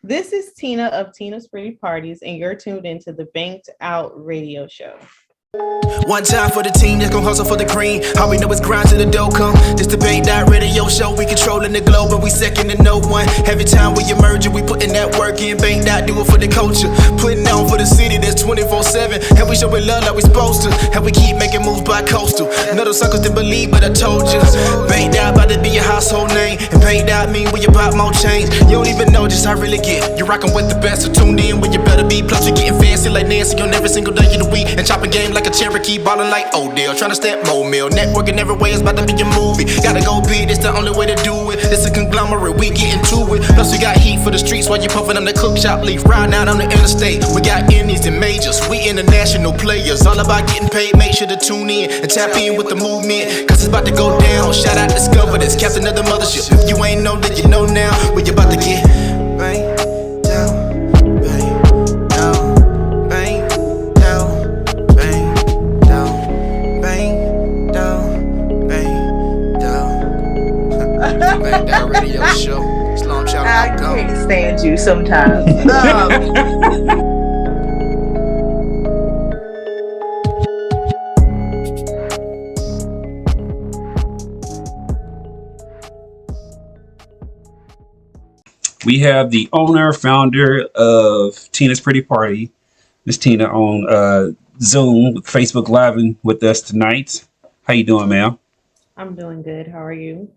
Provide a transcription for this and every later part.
This is Tina of Tina's Pretty Parties, and you're tuned into the Banked Out Radio Show. One time for the team that's gon' hustle for the green. All we know is grind till the dough come. This the Banked Out Radio Show. We controlling the globe, but we second to no one. Every time we emerge, we putting that work in. Banked Out, do it for the culture. Putting on for the city that's 24/7. And we showing love like we supposed to. And we keep making moves by coastal. Metal suckers didn't believe, but I told you. Banked Out about to be your household name. And Banked Out mean we about more change. You don't even know just how I really get. You're rocking with the best, so tune in when you better be. Plus you're getting fancy like Nancy on every single day of the week. And chopping game like a Cherokee, ballin' like Odell, tryna step more meal. Networking every way is about to be a movie. Gotta go big, it's the only way to do it. It's a conglomerate, we getting to it. Plus we got heat for the streets while you puffin' on the cook shop leaf. Riding out on the interstate, we got indies and majors. We international players, all about getting paid. Make sure to tune in and tap in with the movement, cause it's about to go down. Shout out Discover this, captain of the mothership. If you ain't know, then you know now. We about to get bang down. Banked Out Radio Show. Slow I can't stand you sometimes. We have the owner, founder of Tina's Pretty Party, Miss Tina, on Zoom, Facebook Live with us tonight. How you doing, ma'am? I'm doing good. How are you?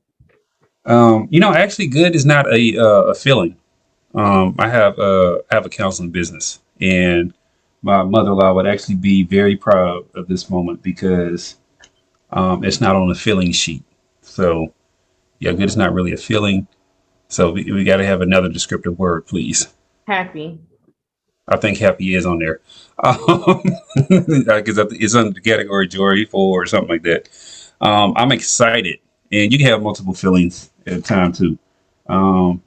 Actually, good is not a feeling. I have a counseling business, and my mother-in-law would actually be very proud of this moment because it's not on a feeling sheet. So, yeah, good is not really a feeling. So we got to have another descriptive word, please. Happy. I think happy is on there because it's under the category joyful or something like that. I'm excited, and you can have multiple feelings at a time too. I'm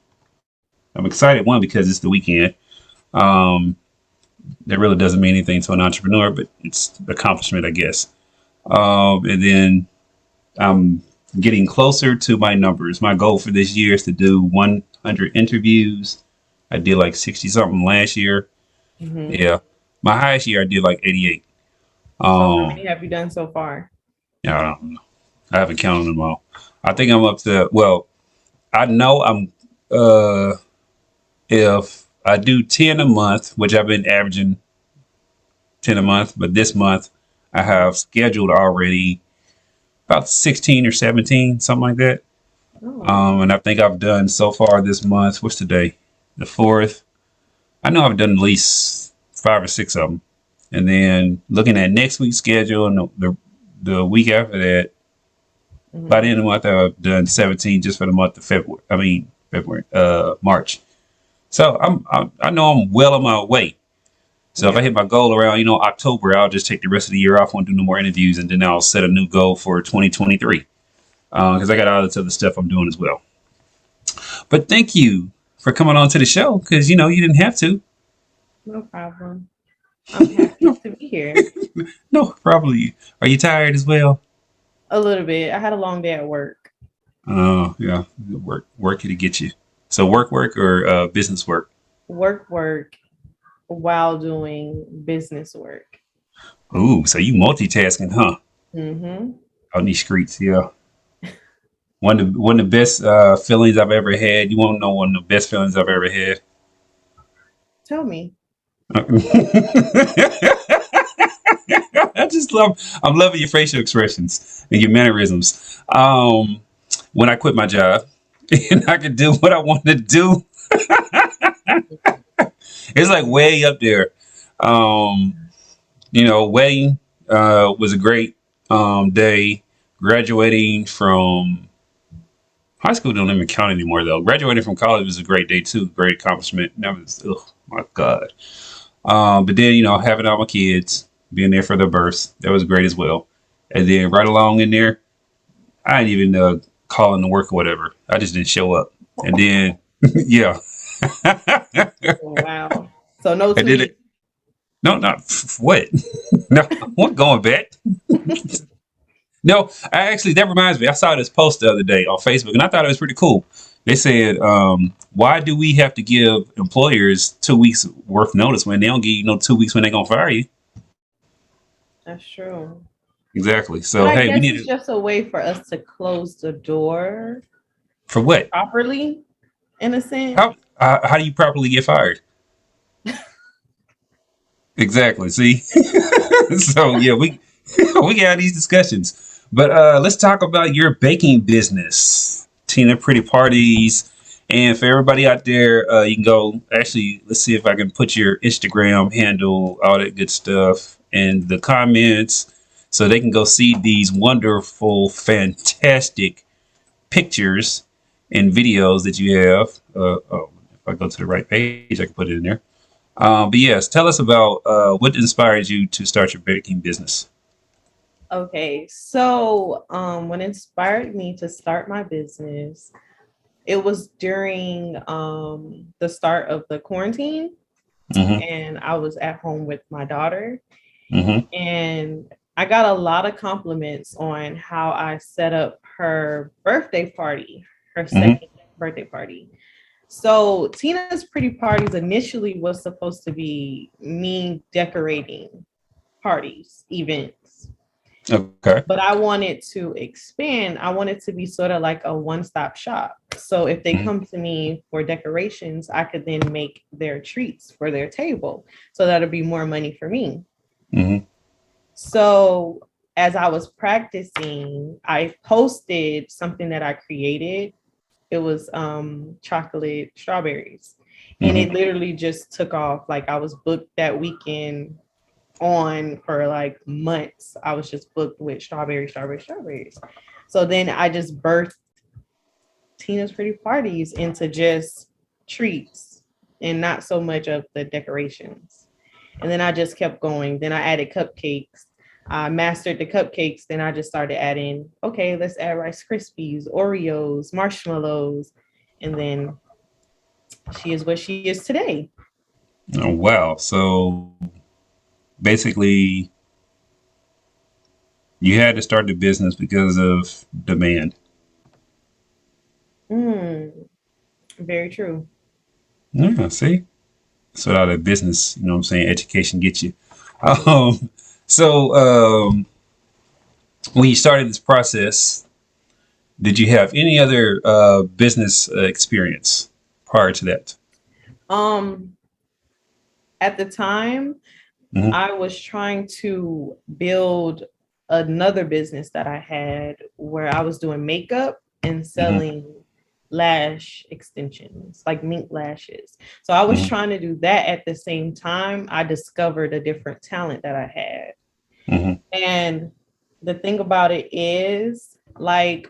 excited, one, because it's the weekend. That really doesn't mean anything to an entrepreneur, but it's accomplishment, I guess. And then I'm getting closer to my numbers. My goal for this year is to do 100 interviews. I did like 60 something last year. Mm-hmm. Yeah. My highest year I did like 88. So how many have you done so far? Yeah, I don't know. I haven't counted them all. I think I'm up to, well, I know I'm, if I do 10 a month, which I've been averaging 10 a month, but this month I have scheduled already about 16 or 17, something like that. Oh. And I think I've done so far this month, what's today? The 4th. I know I've done at least 5 or 6 of them. And then looking at next week's schedule and the week after that, mm-hmm. By the end of the month, I've done 17 just for the month of February, March. So I know I'm well on my way. So if I hit my goal around, October, I'll just take the rest of the year off, won't do no more interviews, and then I'll set a new goal for 2023. Because I got all this other stuff I'm doing as well. But thank you for coming on to the show, because, you didn't have to. No problem. I'm happy to be here. No problem. Are you tired as well? A little bit. I had a long day at work. Oh, yeah. Work to get you. So work or business work? Work while doing business work. Ooh, so you multitasking, huh? Mm-hmm. On these streets, yeah. One of the best feelings I've ever had. You want to know one of the best feelings I've ever had? Tell me. I'm loving your facial expressions and your mannerisms. When I quit my job and I could do what I wanted to do. It's like way up there. Wedding was a great day. Graduating from high school don't even count anymore, though. Graduating from college was a great day, too. Great accomplishment. That was, oh, my God. But then, having all my kids, being there for their births, that was great as well. And then right along in there, I didn't even call in to work or whatever. I just didn't show up. And then, yeah. Wow. So no tweet. I did it. No, not what? No, I wasn't going back. No, that reminds me. I saw this post the other day on Facebook, and I thought it was pretty cool. They said, Why do we have to give employers 2 weeks worth notice when they don't give you no 2 weeks when they're gonna fire you? That's true. Exactly. But So I hey, we guess need it's to, just a way for us to close the door for what? properly, in a sense. How do you properly get fired? Exactly. See, so yeah, we we got these discussions, but let's talk about your baking business, Tina Pretty Parties, and for everybody out there, you can go. Actually, let's see if I can put your Instagram handle, all that good stuff, in the comments, so they can go see these wonderful, fantastic pictures and videos that you have. Oh, if I go to the right page, I can put it in there. But yes, tell us about what inspired you to start your baking business. Okay, so what inspired me to start my business, it was during the start of the quarantine, Mm-hmm. and I was at home with my daughter, Mm-hmm. and I got a lot of compliments on how I set up her birthday party, her Mm-hmm. second birthday party. So Tina's Pretty Parties initially was supposed to be me decorating parties, events. Okay. But I wanted to expand. I wanted to be sort of like a one-stop shop. So if they Mm-hmm. come to me for decorations, I could then make their treats for their table. So that'll be more money for me. Mm-hmm. So as I was practicing, I posted something that I created. It was chocolate strawberries. And Mm-hmm. it literally just took off. Like I was booked that weekend on for like months. I was just booked with strawberries. So then I just birthed Tina's Pretty Parties into just treats and not so much of the decorations. And then I just kept going. Then I added cupcakes. I mastered the cupcakes. Then I just started adding, okay, let's add Rice Krispies, Oreos, marshmallows. And then she is what she is today. Oh, wow. So basically, you had to start the business because of demand. Mm, very true. Yeah. See, so out of business, you know what I'm saying? Education gets you. Um, so when you started this process, did you have any other business experience prior to that? Um, at the time, Mm-hmm. I was trying to build another business that I had where I was doing makeup and Mm-hmm. selling lash extensions, like mink lashes. So I was Mm-hmm. trying to do that at the same time. I discovered a different talent that I had. Mm-hmm. And the thing about it is, like,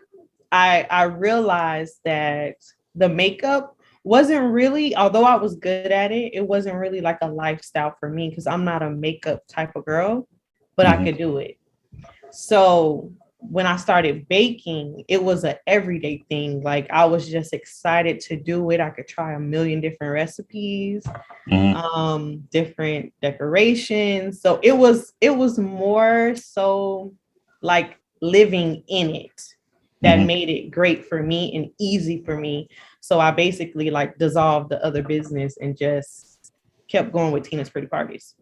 I realized that the makeup wasn't really, although I was good at it, it wasn't really like a lifestyle for me because I'm not a makeup type of girl, but I Mm-hmm. could do it. So when I started baking, it was an everyday thing. Like I was just excited to do it. I could try a million different recipes, Mm-hmm. different decorations. So it was more so like living in it that Mm-hmm. made it great for me and easy for me. So I basically like dissolved the other business and just kept going with Tina's Pretty Parties.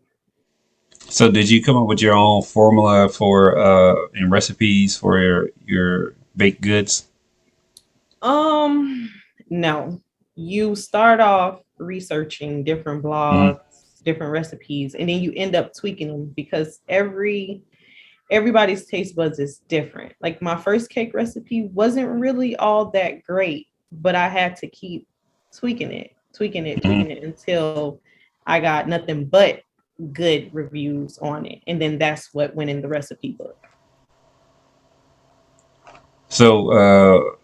So did you come up with your own formula for and recipes for your baked goods? Um, no. You start off researching different Mm-hmm. blogs, different recipes, and then you end up tweaking them because everybody's taste buds is different. Like my first cake recipe wasn't really all that great, but I had to keep Mm-hmm. tweaking it until I got nothing but good reviews on it. And then that's what went in the recipe book. So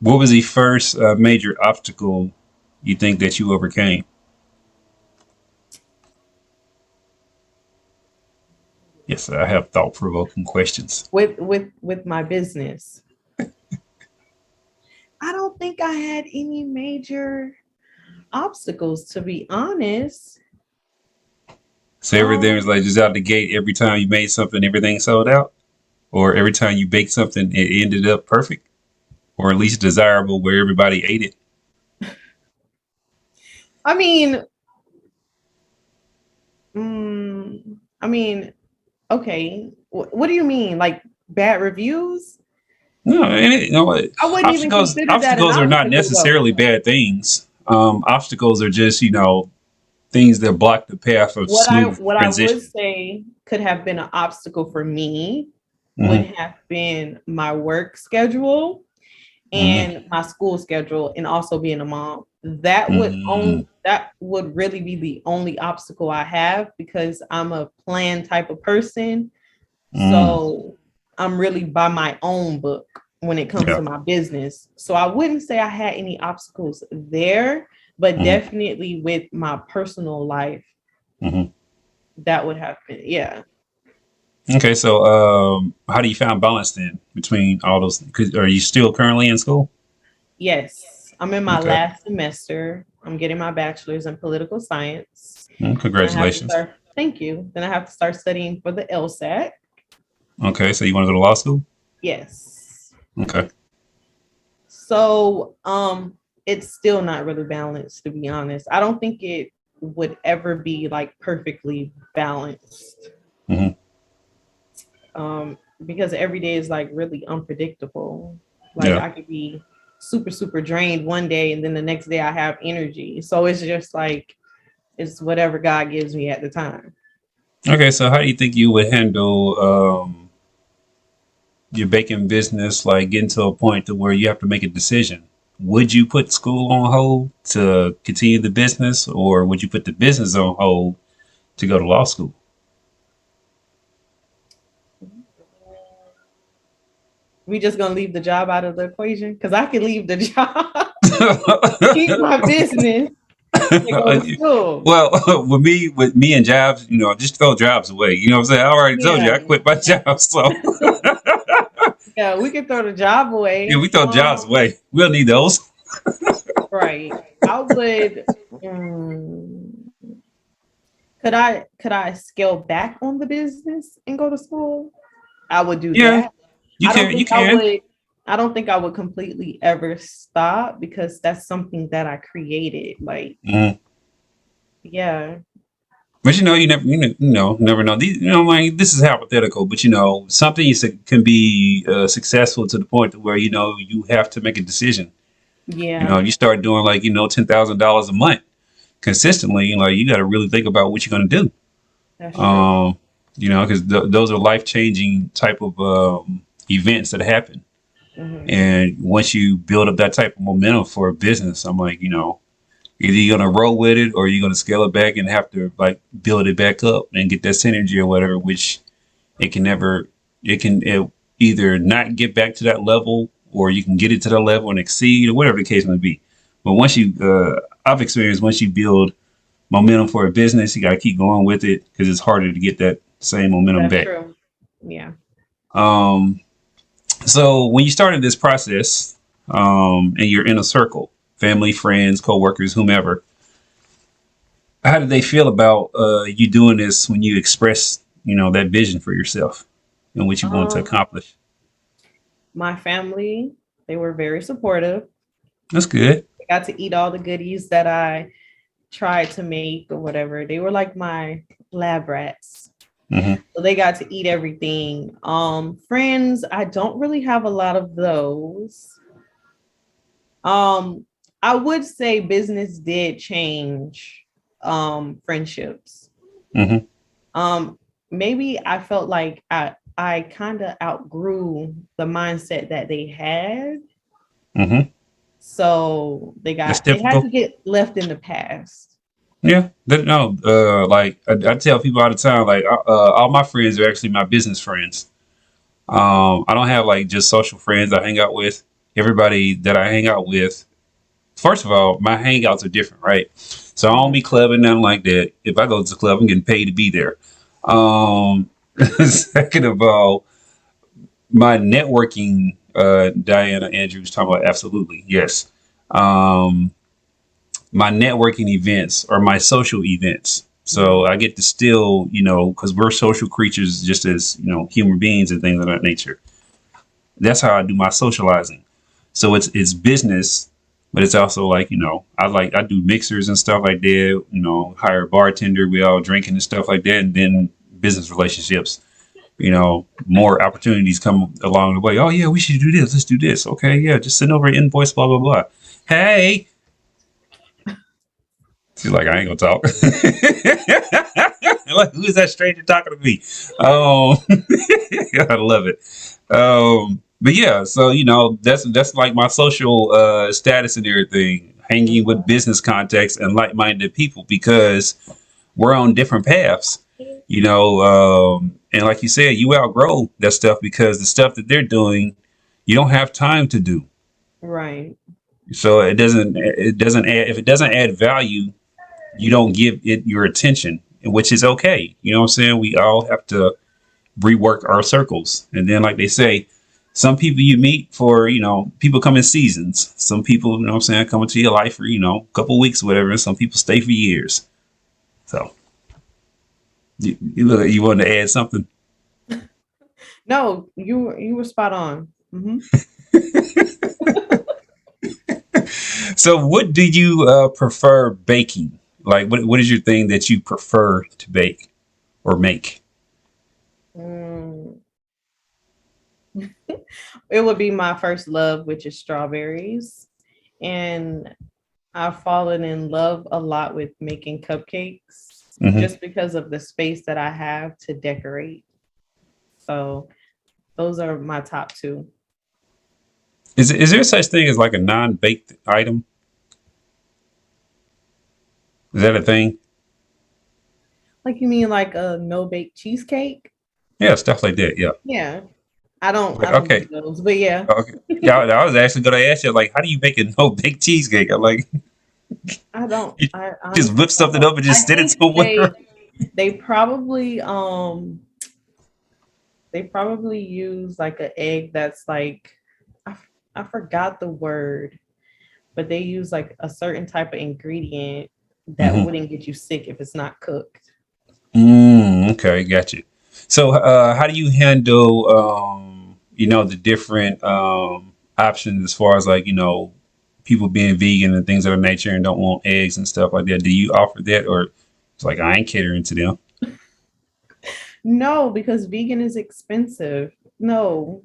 what was the first major obstacle you think that you overcame? Yes, I have thought provoking questions. With my business. I don't think I had any major obstacles to be honest. So everything was Um like just out the gate. Every time you made something, everything sold out, or every time you baked something, it ended up perfect, or at least desirable where everybody ate it. I mean, I mean, okay. What do you mean? Like bad reviews? No, and I wouldn't even obstacles consider that an obstacles are not obstacle though. necessarily bad things. Obstacles are just things that block the path of smooth What I would transition. say could have been an obstacle for me would Hmm. have been my work schedule Hmm. and my school schedule and also being a mom. Hmm. That would really be the only obstacle I have because I'm a planned type of person. Hmm. So I'm really by my own book when it comes Yeah. to my business. So I wouldn't say I had any obstacles there, but Hmm. definitely with my personal life, Hmm. that would have been, yeah. Okay, so how do you find balance then between all those? Are you still currently in school? Yes, I'm in my Okay. last semester. I'm getting my bachelor's in political science. Then I have to Congratulations. start, thank you. Then I have to start studying for the LSAT. Okay, so you want to go to law school? Yes. Okay. So, it's still not really balanced, to be honest. I don't think it would ever be like perfectly balanced. Hmm. Because every day is like really unpredictable. Like Yeah. I could be super, super drained one day and then the next day I have energy. So it's just like it's whatever God gives me at the time. Okay, so how do you think you would handle your baking business, like getting to a point to where you have to make a decision? Would you put school on hold to continue the business, or would you put the business on hold to go to law school? We just gonna leave the job out of the equation because I can leave the job, keep my business, and go to school. Well, with me and jobs, just throw jobs away. You know what I'm saying? I already told you I Yeah, quit my job, so yeah, we can throw the job yeah, away. we throw jobs away. We'll need those. Right. I would. Could I scale back on the business and go to school? I would do Yeah, that. you I don't can. You think I can. would. I don't think I would completely ever stop because that's something that I created. Like, Mhm. yeah, But never know. These, like this is hypothetical, but something can be successful to the point where you have to make a decision. yeah, You start doing like $10,000 a month consistently. Like you got to really think about what you're going to do. that's true. Um, because those are life changing type of events that happen. Hmm. And once you build up that type of momentum for a business, I'm like, either you're gonna roll with it or you're gonna scale it back and have to like build it back up and get that synergy or whatever, which it can never, it either not get back to that level or you can get it to that level and exceed or whatever the case may be. But I've experienced once you build momentum for a business, you got to keep going with it because it's harder to get that same momentum That's back. true. Yeah. Um, so when you started this process, and you're in a circle, family, friends, coworkers, whomever, how did they feel about you doing this when you express, that vision for yourself and what you want to Um, accomplish? my family, they were very supportive. That's good. I got to eat all the goodies that I tried to make or whatever. They were like my lab rats. Hmm. So they got to eat everything. Friends, I don't really have a lot of those. Um, I would say business did change friendships. Hmm. Um, Maybe I felt like I kind of outgrew the mindset that they had. Hmm. So That's they had typical. to get left in the past. Yeah. No. Like I tell people all the time, like all my friends are actually my business friends. I don't have like just social friends I hang out with. Everybody that I hang out with, first of all, my hangouts are different, right? So I don't Mhm. be clubbing nothing like that. If I go to the club, I'm getting paid to be there. Um, Second of all, my networking, Diana Andrews talking about absolutely yes. Um, my networking events are my social events. So Mhm. I get to still, because we're social creatures, just as human beings and things of that nature. That's how I do my socializing. So it's business But it's also like, I do mixers and stuff like that, hire a bartender, we all drinking and stuff like that. And then business relationships, more opportunities come along the way. Oh yeah, we should do this. Let's do this. Okay. Yeah. Just send over an invoice, blah, blah, blah. Hey, she's like, I ain't gonna talk. Like, who is that stranger talking to me? I love it. But yeah, so that's like my social status and everything, hanging with business contacts and like-minded people because we're on different paths. And like you said, you outgrow that stuff because the stuff that they're doing, you don't have time to do. Right. So it doesn't add, if it doesn't add value, you don't give it your attention, which is okay. You know what I'm saying? We all have to rework our circles. And then, like they say, some people you meet for, people come in seasons. Some people, you know what I'm saying, come into your life for, a couple of weeks, or whatever. And some people stay for years. So you look, you wanted to add something. No, you were spot on. Hmm. So what do you prefer baking? Like, what is your thing that you prefer to bake or make? Mm. It would be my first love, which is strawberries. And I've fallen in love a lot with making cupcakes Hmm. just because of the space that I have to decorate. So those are my top two. Is there such thing as like a non-baked item? Is that a thing? Like you mean like a no bake cheesecake? Yeah, stuff like that. Yeah. Yeah. I don't do Okay. those, but yeah. Okay. Yeah, I was actually going to ask you, like, how do you make a no bake cheesecake? I'm like, I don't you I just whip honestly something don't. up and I just sit it think somewhere. they probably they probably use like an egg that's like I, I forgot the word, but they use like a certain type of ingredient that Hmm. wouldn't get you sick if it's not cooked. Okay, got you. So, how do you handle, the different options as far as like, people being vegan and things of that nature and don't want eggs and stuff like that? Do you offer that, or it's like I ain't catering to them? No, because vegan is expensive. No.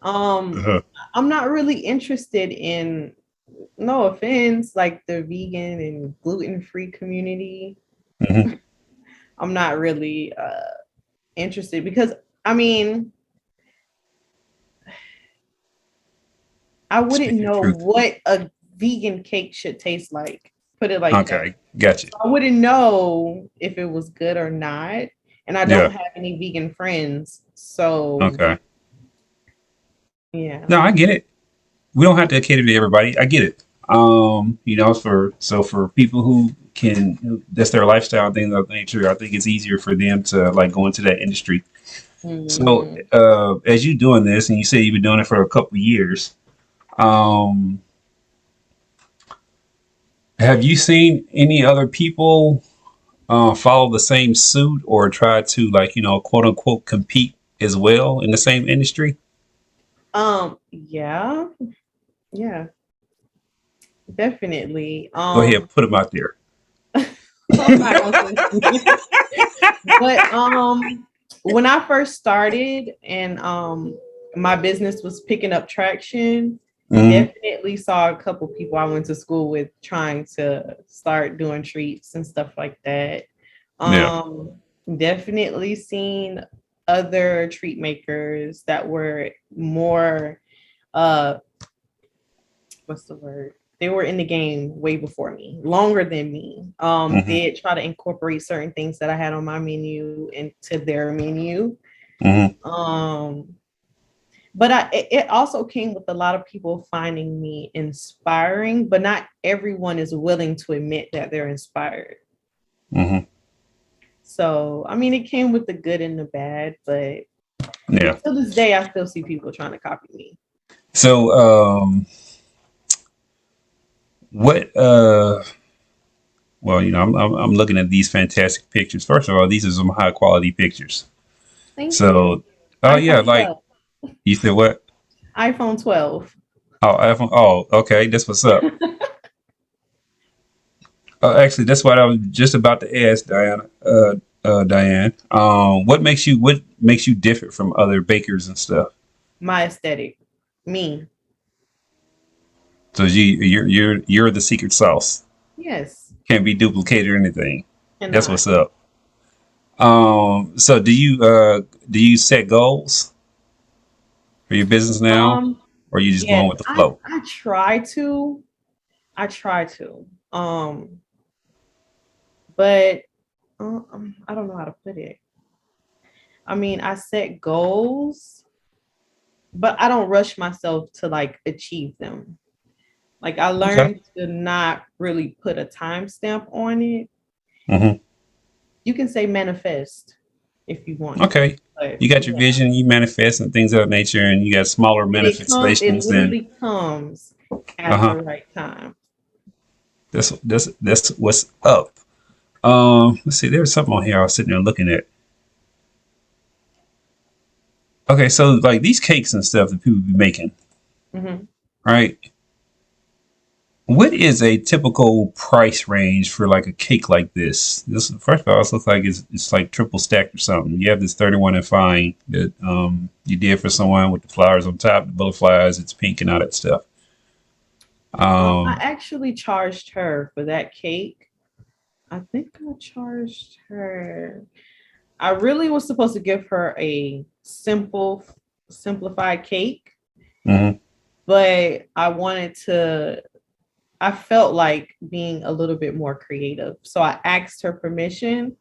Um Uh-huh. I'm not really interested in, no offense, like the vegan and gluten-free community. Hmm. I'm not really interested because I mean, I wouldn't Speak your know truth. what a vegan cake should taste like. Put it like that. Okay, got you. I wouldn't know if it was good or not. And I don't Yeah. have any vegan friends. So, Okay. yeah. No, I get it. We don't have to cater to everybody. I get it. For people who that's their lifestyle and things of that nature. I think it's easier for them to like go into that industry. So, Mhm. as you doing this, and you say you've been doing it for a couple of years, um, have you seen any other people follow the same suit or try to like quote unquote compete as well in the same industry? Yeah, yeah, definitely. Go ahead, put them out there. I'm not gonna say but when I first started and my business was picking up traction, Hmm. definitely saw a couple people I went to school with trying to start doing treats and stuff like that. Yeah. Um Definitely seen other treat makers that were more uh what's the word? They were in the game way before me, longer than me. Hmm. Did try to incorporate certain things that I had on my menu into their menu. Hmm. Um, but it also came with a lot of people finding me inspiring, but not everyone is willing to admit that they're inspired. Hmm. So, I mean, it came with the good and the bad, but Yeah. to this day, I still see people trying to copy me. So, what? Well, I'm looking at these fantastic pictures. First of all, these are some high quality pictures. Thank you. So, oh yeah, iPhone like 12. you said, what? iPhone 12. Oh, oh, okay. That's what's up. Actually, that's what I was just about to ask, Diana. Diane. What makes you different from other bakers and stuff? My aesthetic, me. So you're the secret sauce. Yes, Can't be duplicated or anything. That's cannot. what's up. So do you set goals for your business now, Um, or are you just going yes, with the flow? I try to. I try to. But I don't know how to put it. I mean, I set goals, but I don't rush myself to like achieve them. Like I Okay. learned to not really put a timestamp on it. Hmm. You can say manifest if you want to, Okay. but You got your yeah, vision, you manifest and things of that nature, and you got smaller and it manifestations than. literally comes Uh at huh. the right time. That's what's up. Let's see. There's something on here I was sitting there looking at. Okay, so like these cakes and stuff that people be making, Hmm. right? What is a typical price range for like a cake like this? This first of all, it looks like it's like triple stacked or something. You have this 31 and fine that you did for someone with the flowers on top, the butterflies, it's pink and all that stuff. I Um, actually charged her for that cake. I think I charged her. I really was supposed to give her a simplified cake, mhm, but I felt like being a little bit more creative. So I asked her permission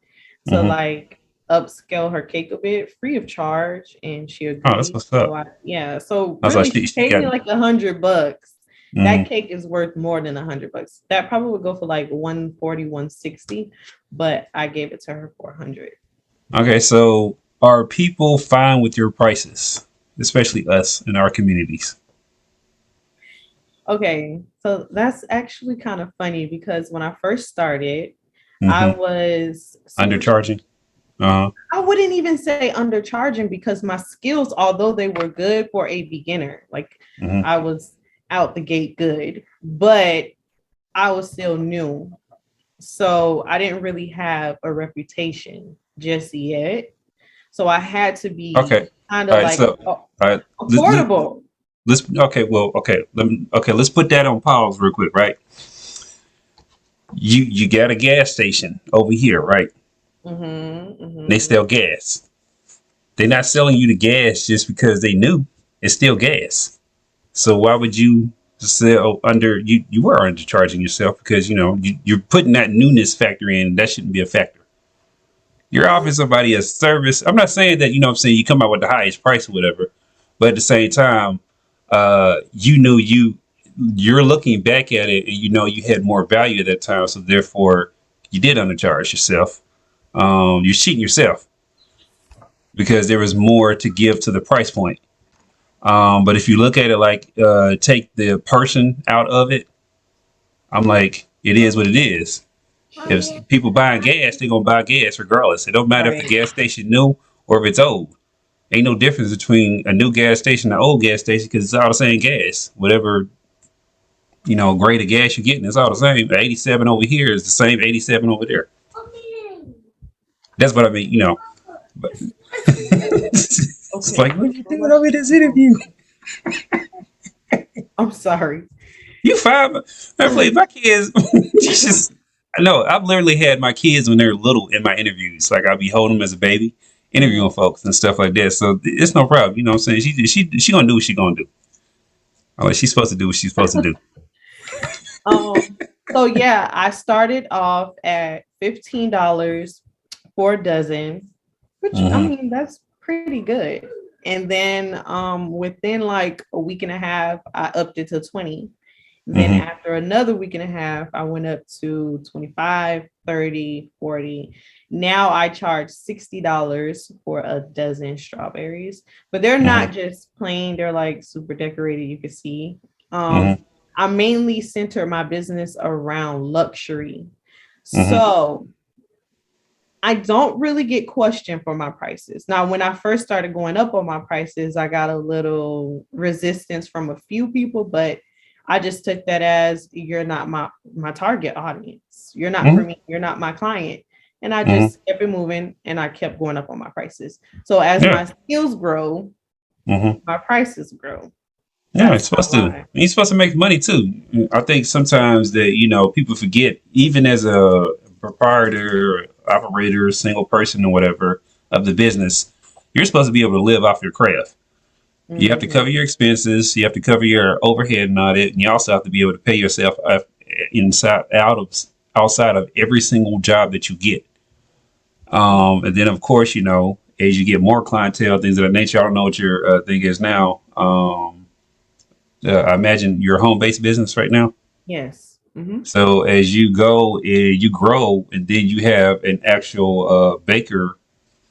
to mhm. like upscale her cake a bit free of charge, and she Oh, that's agreed. what's up. Yeah. So I was like, really, she she paid got. me like $100. That Mhm. cake is worth more than $100. That probably would go for like 140, 160, but I gave it to her for 100. Okay, so are people fine with your prices, especially us in our communities? Okay, so that's actually kind of funny because when I first started, I Hmm. was super. Undercharging. Uh I wouldn't even say undercharging because my skills, although they were good for a beginner, like huh. I was out the gate good, but I was still new. So I didn't really have a reputation just yet. So I had to be Okay. kind All of right. like So, all right. affordable. Let's. Okay. Well. Okay. Okay. Let's put that on pause real quick. Right. You got a gas station over here, right? Mm-hmm, They mm-hmm. sell gas. They're not selling you the gas just because they knew it's still gas. So why would you sell under? You were undercharging yourself because you're putting that newness factor in. That shouldn't be a factor. You're offering somebody a service. I'm not saying that what I'm saying you come out with the highest price or whatever, but at the same time, you knew you're looking back at it and you had more value at that time, so therefore you did undercharge yourself. You're cheating yourself because there was more to give to the price point. But if you look at it like take the person out of it, I'm like it is what it is. If people buying gas, they're gonna buy gas regardless. It don't matter if the Right. gas station new or if it's old. Ain't no difference between a new gas station and an old gas station because it's all the same gas. Whatever grade of gas you're getting, it's all the same. The 87 over here is the same 87 over there. That's what I mean. But it's Okay. like, what are you doing over this interview? I'm sorry. You five? I believe my kids. You just. I know. I've literally had my kids when they're little in my interviews. Like I'll be holding them as a baby, interviewing Mhm. folks and stuff like that. So it's no problem. You know what I'm saying? She gonna do what she gonna do. Like she's supposed to do what she's supposed to do. Um, so yeah, I started off at $15 for a dozen, which I Hmm. mean that's pretty good. And then within like a week and a half, I upped it to 20. Then Hmm. after another week and a half, I went up to 25, 30, 40. Now I charge $60 for a dozen strawberries, but they're not Hmm. just plain, they're like super decorated, you can see. Hmm. I mainly center my business around luxury. Hmm. So I don't really get questioned for my prices. Now, when I first started going up on my prices, I got a little resistance from a few people, but I just took that as you're not my target audience. You're not for Hmm. me. You're not my client. And I Hmm. just kept it moving and I kept going up on my prices. So as Yeah. my skills grow, Hmm. my prices grow. Yeah, That's it's not supposed to. why. You're supposed to make money too. I think sometimes that people forget, even as a proprietor, operator, single person, or whatever of the business, you're supposed to be able to live off your craft. You have to cover Mhm. your expenses. You have to cover your overhead and all that, and you also have to be able to pay yourself inside outside of every single job that you get. And then of course, as you get more clientele, things of that nature. I don't know what your thing is now. I imagine you're a home based business right now. Yes. Hmm. So as you go, you grow, and then you have an actual baker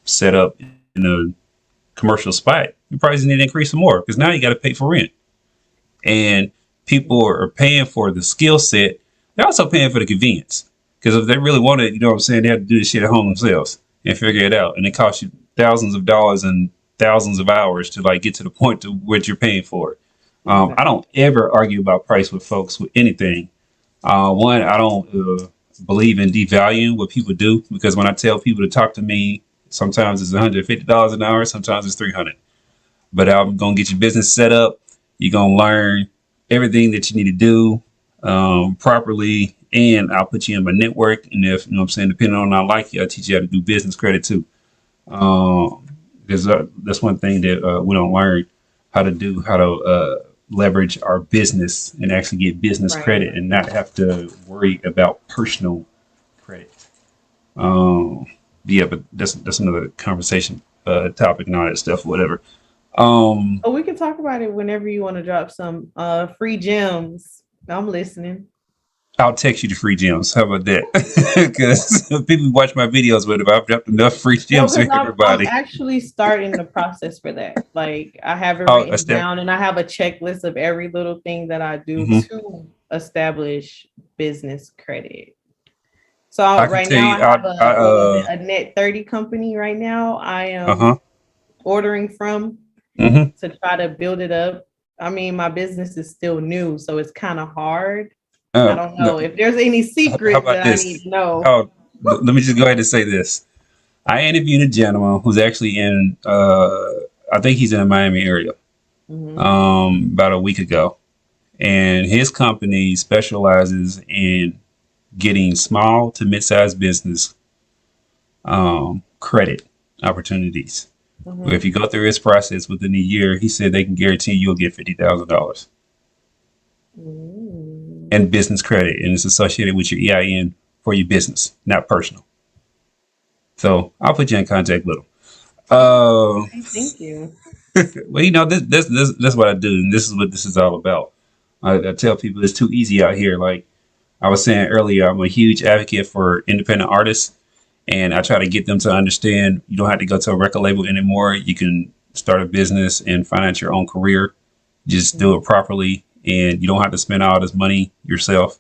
set up in a commercial spot. You probably need to increase some more because now you got to pay for rent, and people are paying for the skill set. They're also paying for the convenience because if they really want it, you know what I'm saying, they have to do this shit at home themselves and figure it out, and it costs you thousands of dollars and thousands of hours to like get to the point to which you're paying for it. I Exactly. don't ever argue about price with folks with anything. One, I don't believe in devaluing what people do because when I tell people to talk to me, sometimes it's $150 an hour, sometimes it's 300. But I'm gonna get your business set up. You're gonna learn everything that you need to do properly, and I'll put you in my network. And if you know what I'm saying, depending on how I like you, I'll teach you how to do business credit too. Because that's one thing that we don't learn how to leverage our business and actually get business Right. credit and not have to worry about personal credit. Um, yeah, but that's another conversation topic and all that stuff, whatever. Um, Oh, we can talk about it whenever you want to drop some free gems. I'm listening. I'll text you the free gems. How about that? Because people watch my videos, but if I've dropped enough free No, gems for because I'm everybody, actually starting the process for that. Like I have it oh, a written step. down and I have a checklist of every little thing that I do Hmm. to establish business credit. So I can right tell now I you, have a what was it, a net 30 company right now I am huh. ordering from Hmm. to try to build it up. I mean, my business is still new, so it's kind of hard. I don't No, know if there's any how secrets about that I need this? to know. Oh, let me just go ahead and say this. I interviewed a gentleman who's actually in, I think he's in the Miami area, Mhm. about a week ago. And his company specializes in getting small to mid-sized business credit opportunities. If Mhm. you go through his process within a year, he said they can guarantee you'll get $50,000 Mm. in business credit, and it's associated with your EIN for your business, not personal. So I'll put you in contact with him. Uh, Okay, thank you. well, this what I do, and this is what this is all about. I tell people it's too easy out here. Like I was saying earlier, I'm a huge advocate for independent artists, and I try to get them to understand you don't have to go to a record label anymore. You can start a business and finance your own career. Just do it Mhm. properly, and you don't have to spend all this money yourself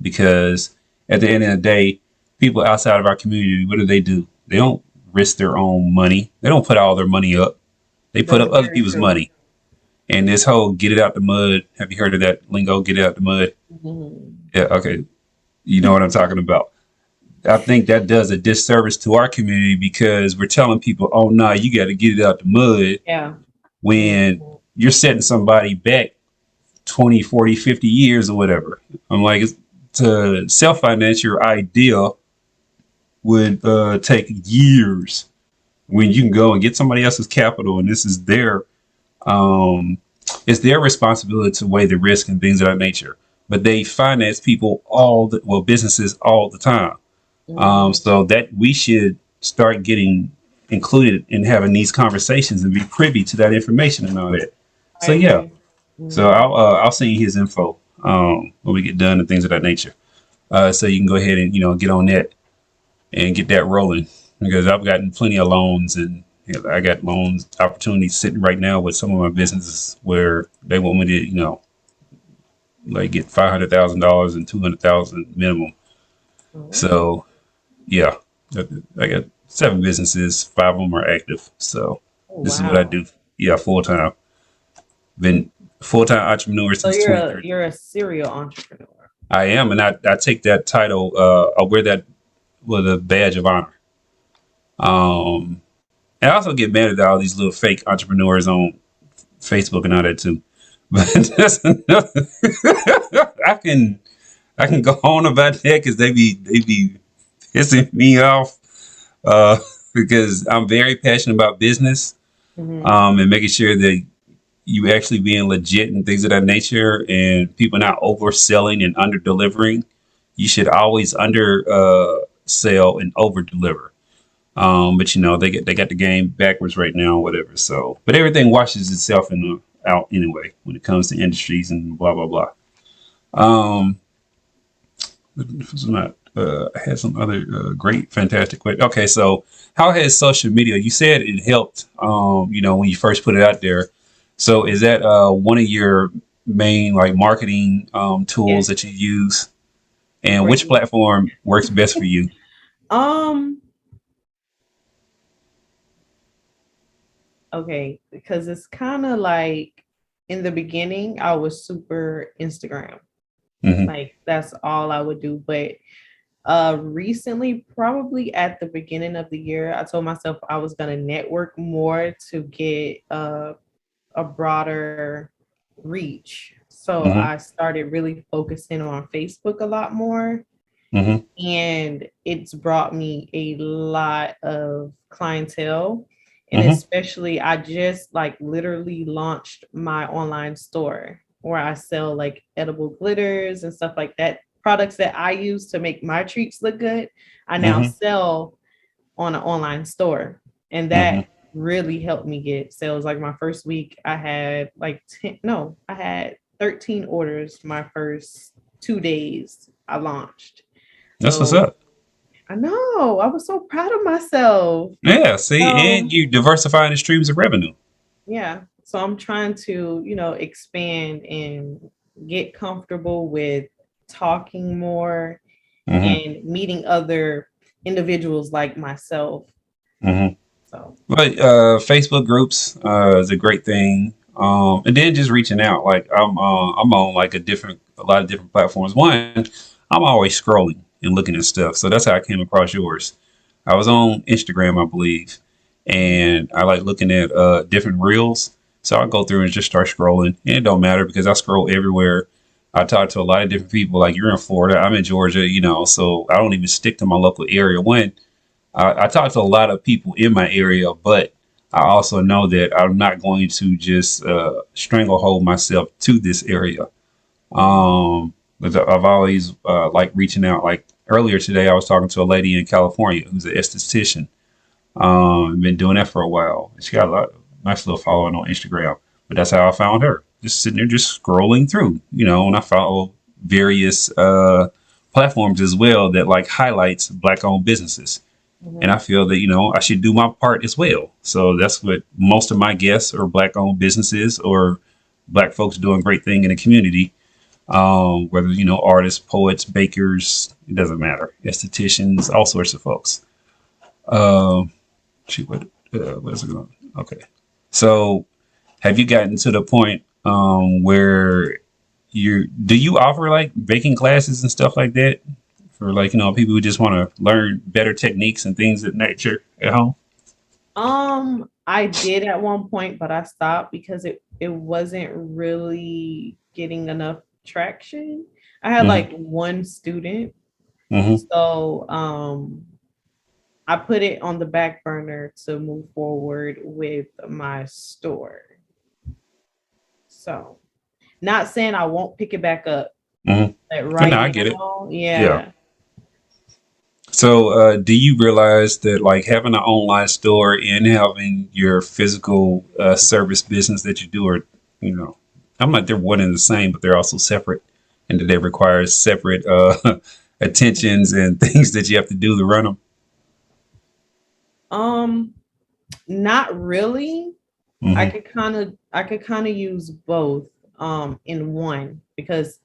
because at the end of the day, people outside of our community, what do? They don't risk their own money. They don't put all their money up. They put That's up other very people's true. money. And this whole get it out the mud. Have you heard of that lingo? Get it out the mud. Mhm. Yeah, okay. You know what I'm talking about. I think that does a disservice to our community because we're telling people, oh, no, you got to get it out the mud Yeah. when Mhm. you're setting somebody back 20, 40, 50 years or whatever. I'm like, to self finance your idea would take years when you can go and get somebody else's capital and this is um, it's their responsibility to weigh the risk and things of that nature. But they finance people businesses all the time. Mhm. So that we should start getting included in having these conversations and be privy to that information and all that. I So yeah, agree. so Mhm. I'll send you his info when we get done and things of that nature. So you can go ahead and get on that and get that rolling because I've gotten plenty of loans and I got loans opportunities sitting right now with some of my businesses where they want me to like get $500,000 and 200,000 minimum. Oh. So yeah. I got 7 businesses, 5 of them are active. So Oh, this is what I wow. do. Yeah, full time. Been full time entrepreneur So since 2013. you're a serial entrepreneur. I am, and I take that title. I wear that with a badge of honor. Um, and I also get mad at all these little fake entrepreneurs on Facebook and all that too. But that's another. I can I can go on about that because they be pissing me off. Uh, because I'm very passionate about business. Hmm. And making sure that you actually being legit and things of that nature, and people not overselling and under delivering. You should always under sell and over deliver. But you know they got the game backwards right now, whatever. So, but everything washes itself out anyway when it comes to industries and blah blah blah. Um, this was not. I had some other great, fantastic questions. Okay, so how has social media? You said it helped. You know, when you first put it out there. So is that one of your main like marketing tools Yes, that you use? And which greatly. platform works best for you? Um, okay, because it's kind of like in the beginning, I was super Instagram. Hmm. Like that's all I would do. But recently, probably at the beginning of the year, I told myself I was gonna network more to get a broader reach. So Hmm. I started really focusing on Facebook a lot more, Hmm. and it's brought me a lot of clientele. And Hmm. especially I just like literally launched my online store where I sell like edible glitters and stuff like that, products that I use to make my treats look good. I now Hmm. sell on an online store, and Hmm. that really helped me get sales. Like my first week I had like 10, no, I had 13 orders my first 2 days I launched. That's what's So up. I know I was so proud of myself. Yeah. See, and So you diversifying the streams of revenue. yeah, so I'm trying to, expand and get comfortable with talking more Hmm. and meeting other individuals like myself. Hmm. So But Facebook groups is a great thing. And then just reaching out. Like I'm on like a lot of different platforms. One, I'm always scrolling and looking at stuff. So that's how I came across yours. I was on Instagram, I believe, mhm. and I like looking at different reels. So I go through and just start scrolling, and it don't matter because I scroll everywhere. I talk to a lot of different people. Like you're in Florida, I'm in Georgia, you know, so I don't even stick to my local area. When I talk to a lot of people in my area, but I also know that I'm not going to just stranglehold myself to this area. Mhm. But I've always like reaching out. Like earlier today, I was talking to a lady in California who's an esthetician. Been doing that for a while. She got a lot nice little following on Instagram. But that's how I found her. Just sitting there, just scrolling through, you know, and I follow various platforms as well that like highlights black-owned businesses, and I Mhm. feel that you know I should do my part as well. So that's what most of my guests are: black-owned businesses or black folks doing great thing in the community. Whether you know artists, poets, bakers, it doesn't matter. Estheticians, all sorts of folks. Um, shoot, what is it going? Okay, so have you gotten to the point where you do you offer like baking classes and stuff like that for like you know people who just want to learn better techniques and things of nature at home? I did at one point, but I stopped because it wasn't really getting enough traction. I had Hmm. like one student, Hmm. so I put it on the back burner to move forward with my store. So, not saying I won't pick it back up, Hmm. but No, right I get it. now, Yeah. yeah. So, do you realize that like having an online store and having your physical service business that you do are, you know, I'm like they're one and the same, but they're also separate, and that they require separate attentions and things that you have to do to run them. Um, Not really. Hmm. I could kind of use both in one because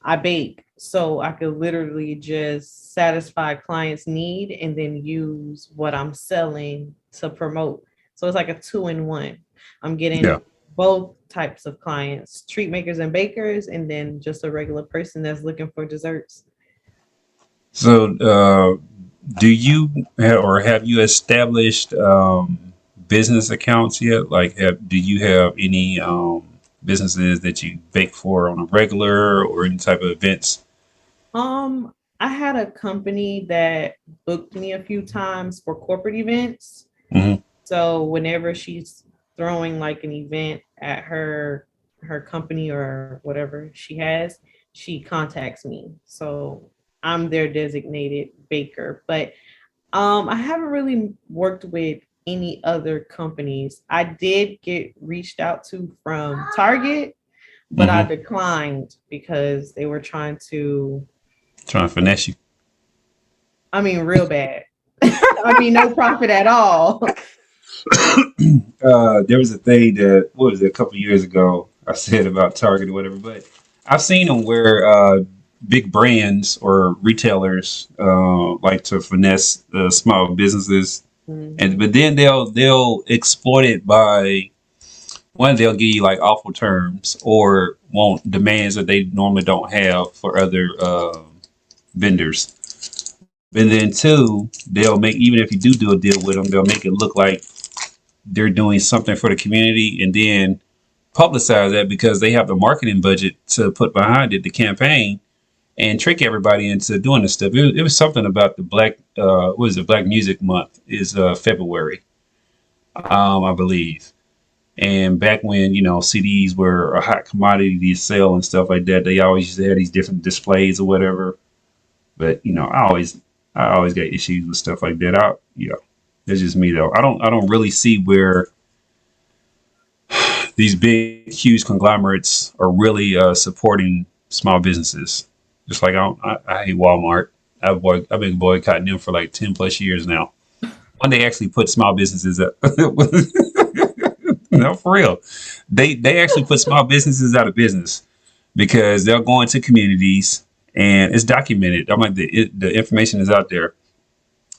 I bake. so I could literally just satisfy clients' need and then use what I'm selling to promote. So it's like a two in one. I'm Yeah. getting both types of clients, treat makers and bakers, and then just a regular person that's looking for desserts. So, do you or have you established business accounts yet? Like, do you have any businesses that you bake for on a regular or any type of events? Um, I had a company that booked me a few times for corporate events. Hmm. So whenever she's throwing like an event at her company or whatever she has, she contacts me. So I'm their designated baker. But I haven't really worked with any other companies. I did get reached out to from Target, but I Hmm. declined because they were trying to, Trying to finesse you. I mean, real bad. I mean, no profit at all. There was a thing that what was it a couple of years ago I said about Target or whatever, but I've seen them where big brands or retailers like to finesse small businesses, and Mhm. but then they'll exploit it by one, they'll give you like awful terms or want demands that they normally don't have for other vendors. And then two, they'll make, even if you do a deal with them, they'll make it look like they're doing something for the community and then publicize that because they have the marketing budget to put behind it, the campaign, and trick everybody into doing this stuff. It was something about the what is it, Black Music Month is February, I believe. And back when, CDs were a hot commodity to sell and stuff like that, they always used to have these different displays or whatever. But, I always got issues with stuff like that. That's just me though. I don't really see where these big, huge conglomerates are really supporting small businesses. Just like I hate Walmart. I've been boycotting them for like 10 plus years now. When they actually put small businesses up, no, for real, they actually put small businesses out of business because they'll go into communities and it's documented. I'm like the information is out there.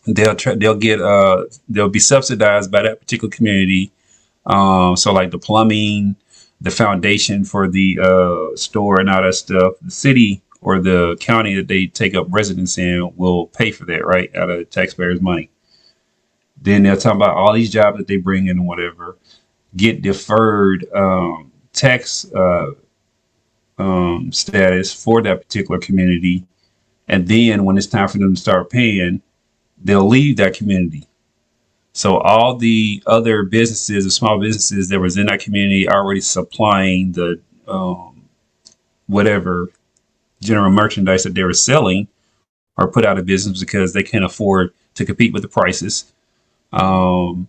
They'll be subsidized by that particular community, so like the plumbing, the foundation for the store and all that stuff, the city or the county that they take up residence in will pay for that, right? Out of taxpayers' money. Then they'll talk about all these jobs that they bring in and whatever, get deferred tax status for that particular community. And then when it's time for them to start paying, they'll leave that community. So all the other businesses, the small businesses that was in that community already supplying the whatever general merchandise that they were selling are put out of business because they can't afford to compete with the prices. Um,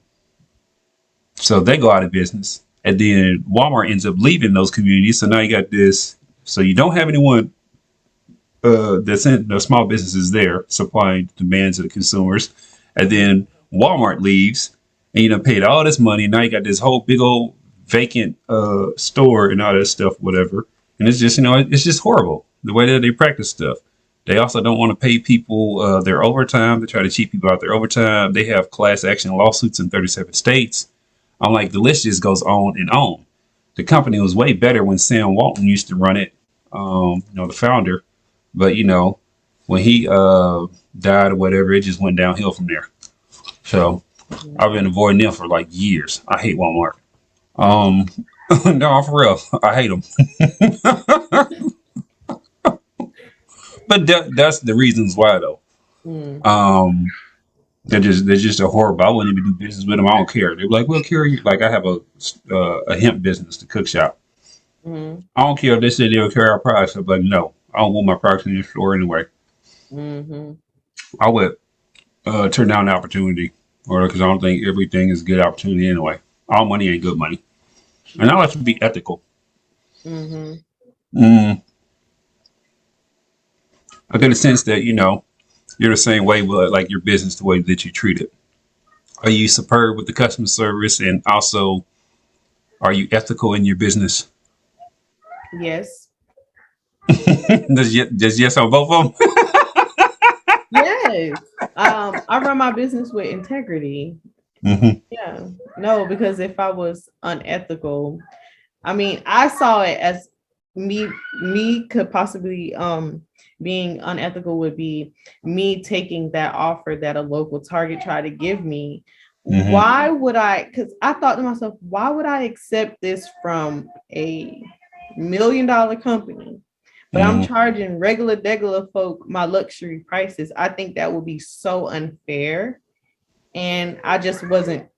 so they go out of business. And then Walmart ends up leaving those communities. So now you got this. So you don't have anyone that's in the small businesses there supplying demands of the consumers. And then Walmart leaves and you done paid all this money. And now you got this whole big old vacant store and all that stuff, whatever. And it's just, it's just horrible the way that they practice stuff. They also don't want to pay people their overtime. They try to cheat people out their overtime. They have class action lawsuits in 37 states. I'm like, the list just goes on and on. The company was way better when Sam Walton used to run it, the founder. But when he died or whatever, it just went downhill from there. So I've been avoiding them for like years. I hate Walmart. Um, no, for real, I hate them. But that's the reasons why though. Mm. Um, they're just a horrible. I wouldn't even do business with them. I don't care. They're like, we'll carry you. Like I have a hemp business, the cook shop. Mhm. I don't care if they said they'll carry our products. I'm like, no, I don't want my products in your store anyway. Mhm. I would turn down the opportunity, or because I don't think everything is good opportunity anyway. All money ain't good money, and I like to be ethical. Mhm. Mm, I get a sense that you're the same way with like your business, the way that you treat it. Are you superb with the customer service, and also are you ethical in your business? Yes. Just yes on both of them. Yes. I run my business with integrity. Hmm. Yeah. No, because if I was unethical, I mean, I saw it as me me could possibly being unethical would be me taking that offer that a local Target tried to give me. Hmm. Why would I? Because I thought to myself, why would I accept this from a $1 million company? But I'm Hmm. charging regular folk my luxury prices. I think that would be so unfair, and I just wasn't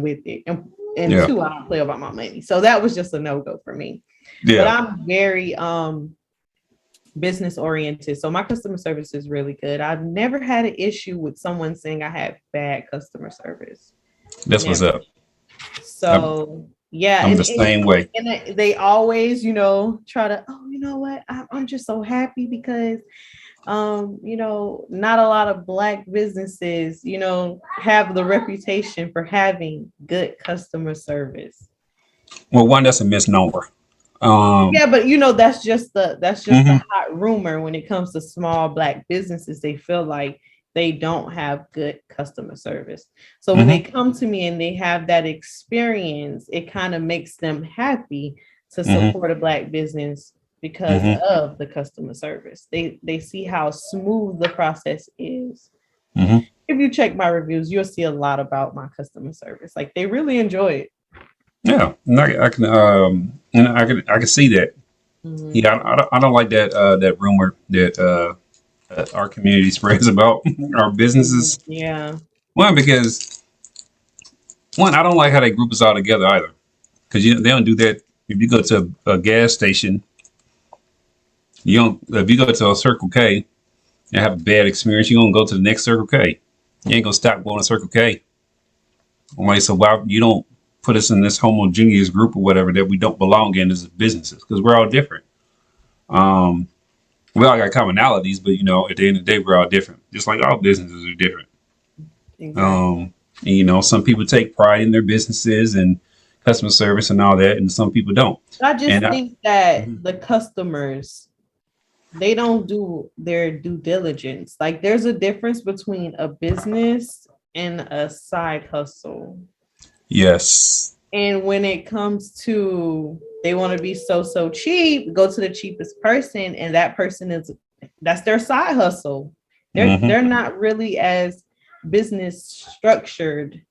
with it. And Yeah. two, I don't play about my money. So that was just a no-go for me. But Yeah. I'm very business oriented. So my customer service is really good. I've never had an issue with someone saying I had bad customer service. That's what's Never. up. I'm, So yeah, I'm the same way. and they always, try to, oh, you know what? I'm just so happy because not a lot of black businesses, have the reputation for having good customer service. Well, one, that's a misnomer. Um, Yeah, but that's just the mhm, hot rumor when it comes to small black businesses. They feel like they don't have good customer service. So when they mhm, come to me and they have that experience, it kind of makes them happy to mhm, support a black business because mhm, of the customer service. They see how smooth the process is. mhm. If you check my reviews, you'll see a lot about my customer service. Like they really enjoy it. Yeah, and I can, and I can see that. Mhm. Yeah, I don't like that that rumor that our community spreads about our businesses. Yeah. One, because one, I don't like how they group us all together either. Because they don't do that. If you go to a gas station, you don't. If you go to a Circle K and have a bad experience, you're gonna go to the next Circle K. You ain't gonna stop going to Circle K. I'm like, so why you don't put us in this homogeneous group or whatever that we don't belong in as businesses? Because we're all different. Um, we all got commonalities, but at the end of the day, we're all different. Just like all businesses are different. Exactly. And, some people take pride in their businesses and customer service and all that, and some people don't. I just And think that mhm, the customers, they don't do their due diligence. Like there's a difference between a business and a side hustle. yes, And when it comes to they want to be so cheap, go to the cheapest person, and that person that's their side hustle. hmm, They're not really as business structured.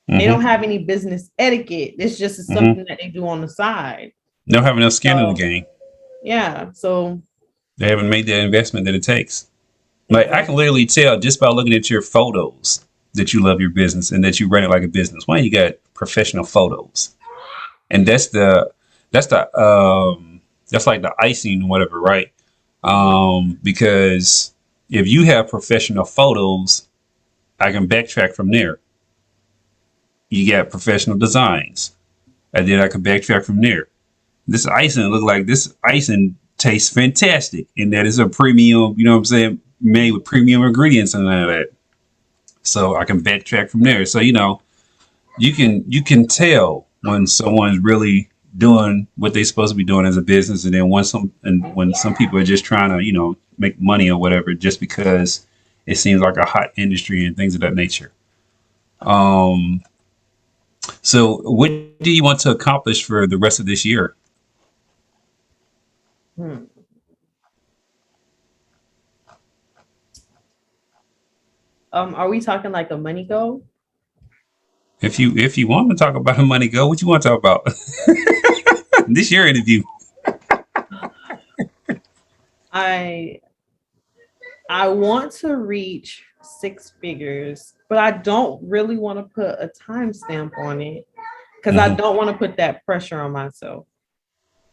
They hmm, don't have any business etiquette. It's just hmm. something that they do on the side. They don't have enough skin in the So game. yeah, so They haven't made the investment that it takes. Like I can exactly. literally tell just by looking at your photos that you love your business and that you run it like a business. Why you got professional photos? And that's like the icing or whatever, right? Because if you have professional photos, I can backtrack from there. You got professional designs, and then I can backtrack from there. This icing tastes fantastic, and that is a premium. You know what I'm saying? Made with premium ingredients and all that. So I can backtrack from there. So you can tell when someone's really doing what they're supposed to be doing as a business, and then when some people are just trying to make money or whatever just because it seems like a hot industry and things of that nature. Um, so what do you want to accomplish for the rest of this year? Hmm. Are we talking like a money goal? If you want to talk about a money go, what you want to talk about? This year interview. I I want to reach six figures, but I don't really want to put a timestamp on it because I Hmm. don't want to put that pressure on myself.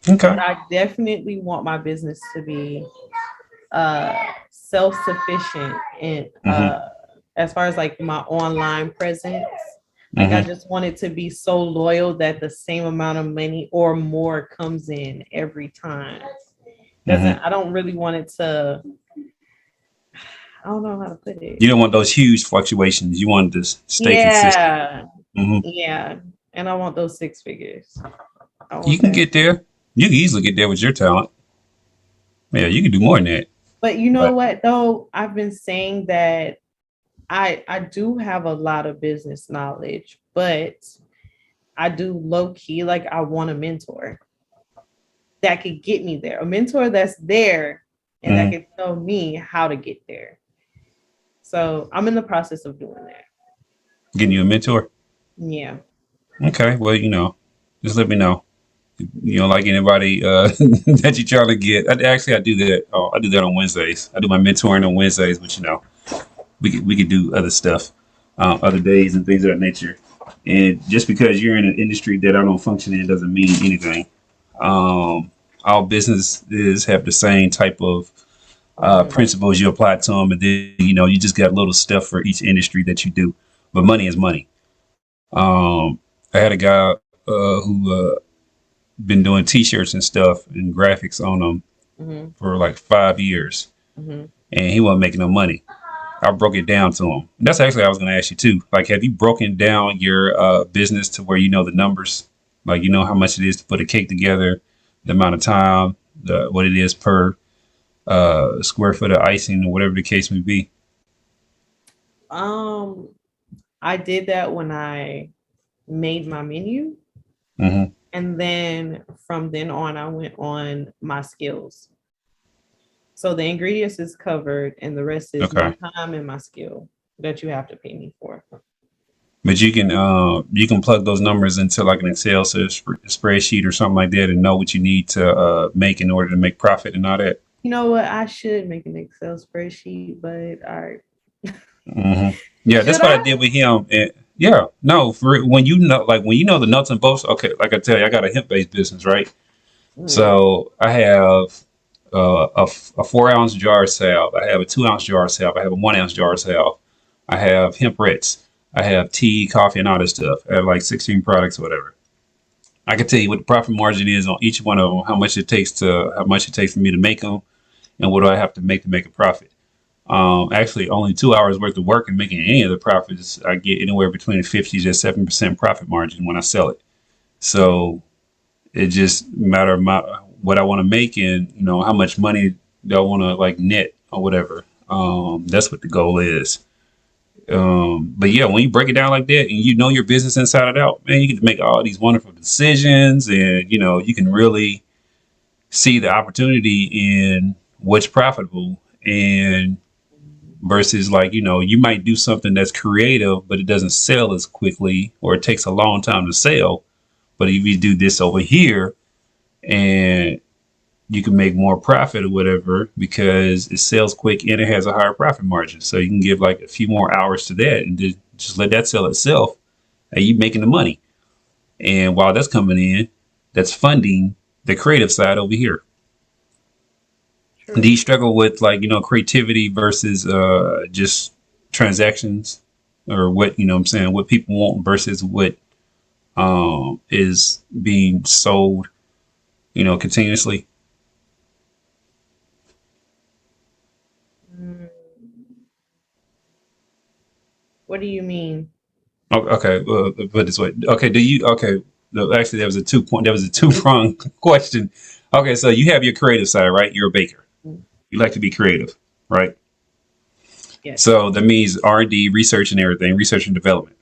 Okay. But I definitely want my business to be self-sufficient and Hmm. as far as like my online presence. Like I Hmm. just want it to be so loyal that the same amount of money or more comes in every time. Hmm. Doesn't I don't really want it to, I don't know how to put it. You don't want those huge fluctuations. You want to stay consistent. Yeah. Hmm. Yeah. And I want those six figures. I You want can that. get there. You can easily get there with your talent. Yeah, you can do more than that. But you know But what though? I've been saying that I do have a lot of business knowledge, but I do low key like I want a mentor that could get me there. A mentor that's there and that mhm, could tell me how to get there. So I'm in the process of doing that. getting you a mentor. Yeah. Okay, well, just let me know. You know, like anybody that you trying to get. Actually, I do that. Oh, I do that on Wednesdays. I do my mentoring on Wednesdays, but we could do other stuff, other days and things of that nature. And just because you're in an industry that I don't function in doesn't mean anything. All businesses have the same type of Mhm. principles you apply to them, and then you just got little stuff for each industry that you do. But money is money. I had a guy who been doing T-shirts and stuff and graphics on them Mhm. for like 5 years, Mhm. and he wasn't making no money. I broke it down to him. And that's actually what I was going to ask you too. Like, have you broken down your business to where you know the numbers? Like, you know how much it is to put a cake together, the amount of time, what it is per square foot of icing, or whatever the case may be. Um, I did that when I made my menu, Hmm. and then from then on, I went on my skills. So the ingredients is covered, and the rest is my Okay, time and my skill that you have to pay me for. but you can plug those numbers into like an Excel spreadsheet or something like that, and know what you need to make in order to make profit and all that. You know what? I should make an Excel spreadsheet, but I Hmm. Yeah, should that's what I I? did with him. And yeah, no, for when you know the nuts and bolts. Okay, like I tell you, I got a hemp based business, right? Mm, So I have a 4 ounce jar of salve. I have a 2 ounce jar of salve. I have a 1 ounce jar of salve. I have hemp reds. I have tea, coffee, and all this stuff. I have like 16 products, or whatever. I can tell you what the profit margin is on each one of them, how much it takes for me to make them, and what do I have to make a profit. Actually, only 2 hours worth of work and making any of the profits, I get anywhere between a 50 to 7% profit margin when I sell it. So it just matter of what I want to make, and how much money do I want to like net or whatever. That's what the goal is. But yeah, when you break it down like that and you know your business inside and out, man, you get to make all these wonderful decisions, and you can really see the opportunity in what's profitable, and versus like you might do something that's creative but it doesn't sell as quickly, or it takes a long time to sell. But if you do this over here, and you can make more profit or whatever, because it sells quick and it has a higher profit margin, so you can give like a few more hours to that and just let that sell itself, and you making the money. And while that's coming in, that's funding the creative side over here. Do true. you struggle with like creativity versus just transactions, or what what I'm saying, what people want versus what is being sold continuously? Mm, what do you mean? Okay, put it this way. Okay, do you? Okay, no, actually, there was a two-point. There was a two-prong question. Okay, so you have your creative side, right? You're a baker. Mm, You like to be creative, right? yes, So that means R&D, research, and everything, research and development.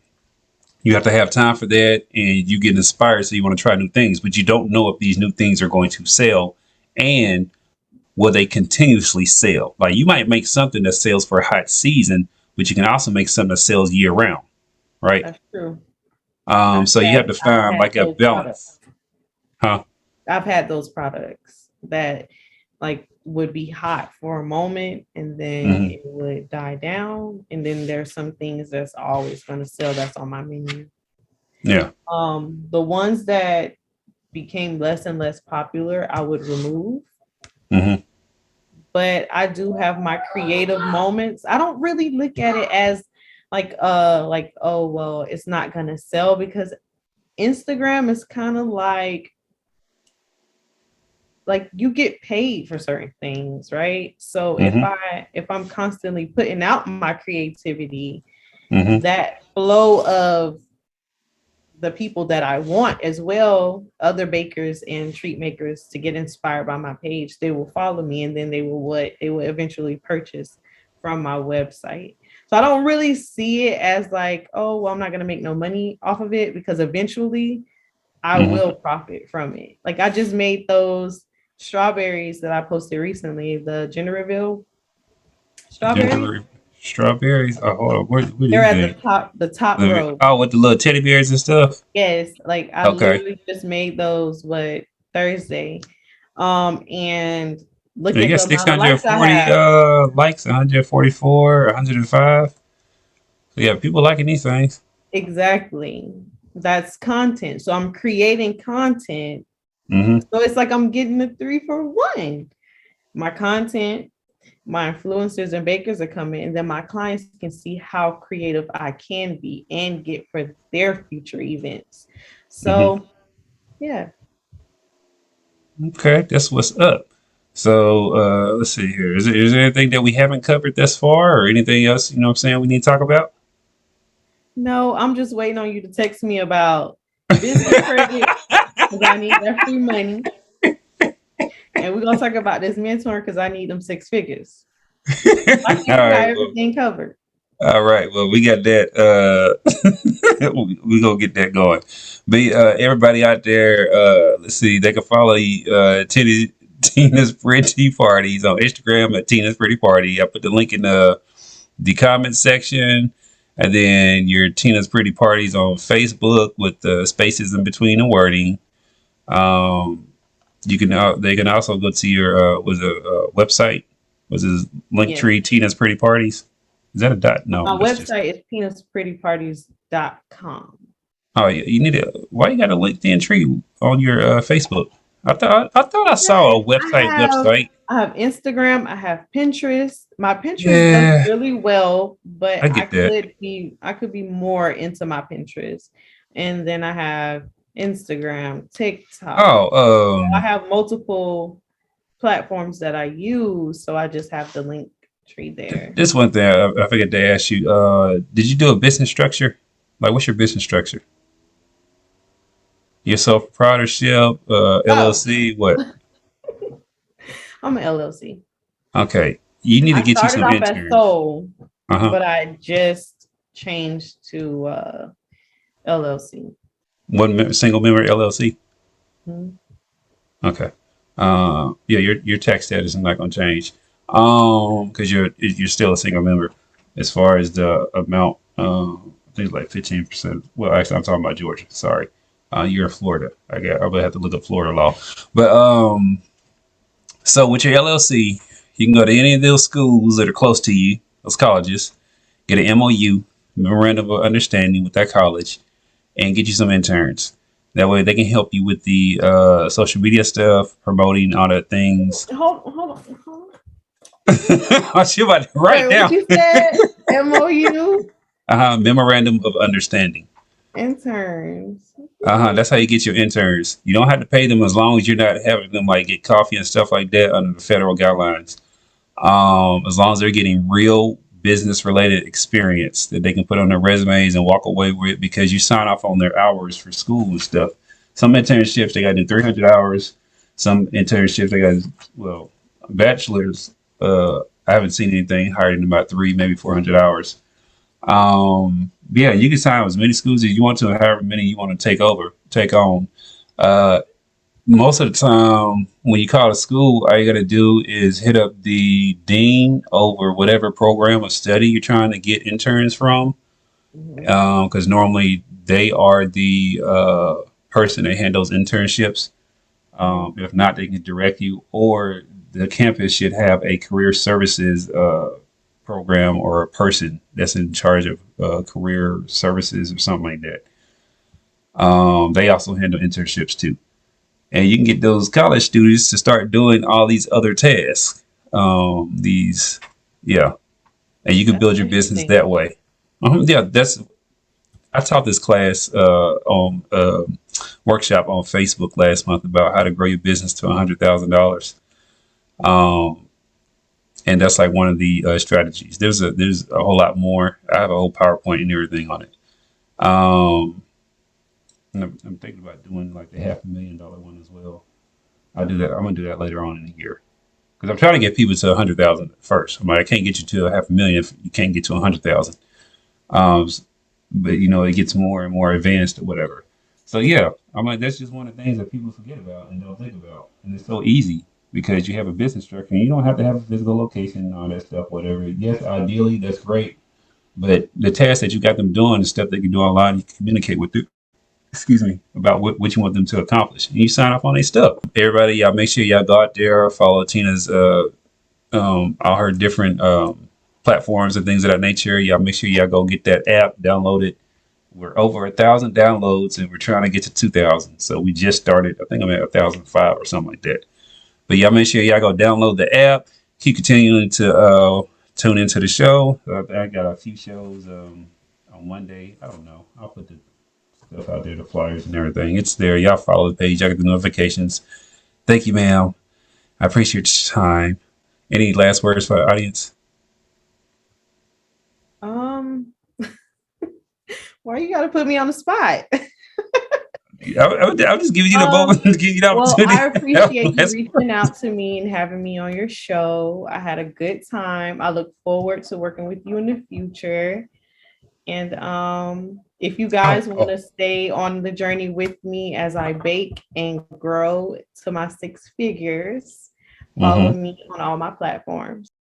You have to have time for that, and you get inspired, so you want to try new things, but you don't know if these new things are going to sell, and will they continuously sell. Like, you might make something that sells for a hot season, but you can also make something that sells year round, right? that's true. So you have to I've find had like a those balance, products. huh? I've had those products that like would be hot for a moment and then Hmm. it would die down. And then there's some things that's always going to sell that's on my menu. Yeah. The ones that became less and less popular, I would remove. Hmm. But I do have my creative moments. I don't really look at it as like oh well, it's not gonna sell because Instagram is kind of like you get paid for certain things, right? So Hmm. if I'm constantly putting out my creativity, Hmm. that flow of the people that I want as well, other bakers and treat makers, to get inspired by my page, they will follow me, and then they will eventually purchase from my website. So I don't really see it as like, oh, well, I'm not gonna make no money off of it, because eventually I Mm-hmm. will profit from it. Like I just made those strawberries that I posted recently, the gender reveal strawberries. Ginger strawberries. Oh, hold on. What They're is at that? the top row. Oh, with the little teddy bears and stuff. Yes, like I Okay. literally just made those Thursday. And look You at got the amount of likes I 640 have. likes, 144, 105. So yeah, people liking these things. Exactly. That's content. So I'm creating content. Mm-hmm. So it's like I'm getting the 3 for 1. My content, my influencers and bakers are coming, and then my clients can see how creative I can be and get for their future events. Mm-hmm. So yeah. Okay, that's what's up. So let's see here. Is there anything that we haven't covered thus far, or anything else? You know what I'm saying? We need to talk about. No, I'm just waiting on you to text me about business credit, because I need that free money. And we're gonna talk about this mentor, because I need them 6 figures. I All think we got right. Well, everything covered. all right. Well, we got that. We gonna get that going. But everybody out there, let's see. They can follow Tina's Pretty Parties on Instagram at Tina's Pretty Party. I put the link in the comment section, and then your Tina's Pretty Parties on Facebook with the spaces in between the wording. Um, you can they can also go to your was a website, was his link Yes. tree Tina's Pretty Parties. Is that a dot? No, My that's just. website is peanutsprettyparties.com. Oh yeah, you need to. Why you got a LinkedIn tree on your Facebook? I thought I saw a I have website. I have Instagram, I have Pinterest. My Pinterest does Yeah, really well, but I get that. I could be more into my Pinterest. And then I have Instagram, TikTok. Oh, I have multiple platforms that I use, so I just have the link tree there. this one thing I forgot to ask you. Did you do a business structure? Like, what's your business structure? Your sole proprietorship, Oh, LLC, what? I'm an LLC. Okay, you need to I get you started some off as interns. sole, Uh huh. but I just changed to LLC. Single member LLC. Mhm. Okay. Yeah, your tax status is not going to change. Because you're still a single member. As far as the amount, I think it's like 15%. Well, actually, I'm talking about Georgia. Sorry. You're in Florida. I would have to look up Florida law. But so with your LLC, you can go to any of those schools that are close to you, those colleges, get an MOU, memorandum of understanding with that college, and get you some interns. That way they can help you with the social media stuff, promoting all the things. Hold on. I should about to write Wait, what down. you said? MOU Memorandum of understanding. interns. That's how you get your interns. You don't have to pay them as long as you're not having them like get coffee and stuff like that under the federal guidelines. As long as they're getting real business related experience that they can put on their resumes and walk away with, because you sign off on their hours for school and stuff. Some internships they got to do 300 hours. Some internships they got, well, bachelors. I haven't seen anything higher than about maybe 400 hours. Yeah, you can sign as many schools as you want to, and however many you want to take on. Uh, Most of the time, when you call a school, all you got to do is hit up the dean over whatever program of study you're trying to get interns from, Mhm. because normally they are the person that handles internships. Mhm. If not, they can direct you, or the campus should have a career services program or a person that's in charge of career services or something like that. They also handle internships too, and you can get those college students to start doing all these other tasks. These, yeah, and you can That's build your business interesting. that way. Yeah, that's. I taught this class on workshop on Facebook last month about how to grow your business to $100,000. Um, and that's like one of the strategies. There's a whole lot more. I have a whole PowerPoint and everything on it. Um, And I'm thinking about doing like the $500,000 one as well. I'll do that. I'm gonna do that later on in the year because I'm trying to get people to 100,000 first. I'm like, I can't get you to a 500,000 if you can't get to 100,000. Um, but it gets more and more advanced or whatever. So yeah, I'm like, that's just one of the things that people forget about and don't think about, and it's so easy because you have a business structure and you don't have to have a physical location and all that stuff, whatever. Yes, ideally that's great, but the task that you got them doing, the stuff they can do online, you can communicate with it. Excuse me, about what you want them to accomplish, and you sign off on their stuff. Everybody, y'all make sure y'all go out there, follow Tina's all her different platforms and things of that nature. Y'all make sure y'all go get that app, download it. We're over 1,000 downloads, and we're trying to get to 2,000. So we just started. I think I'm at 1,005 or something like that. But y'all make sure y'all go download the app. Keep continuing to tune into the show. I got a few shows on Monday. I don't know. I'll put the stuff out there, the flyers and everything. It's there. Y'all follow the page. Y'all get the notifications. Thank you, ma'am. I appreciate your time. Any last words for our audience? Um, why you gotta put me on the spot? I'll just give you the Um, moment, give you the well, I opportunity. appreciate you reaching out to me and having me on your show. I had a good time. I look forward to working with you in the future. And if you Oh, guys want oh. to stay on the journey with me as I bake and grow to my 6 figures, follow Mm-hmm. me on all my platforms.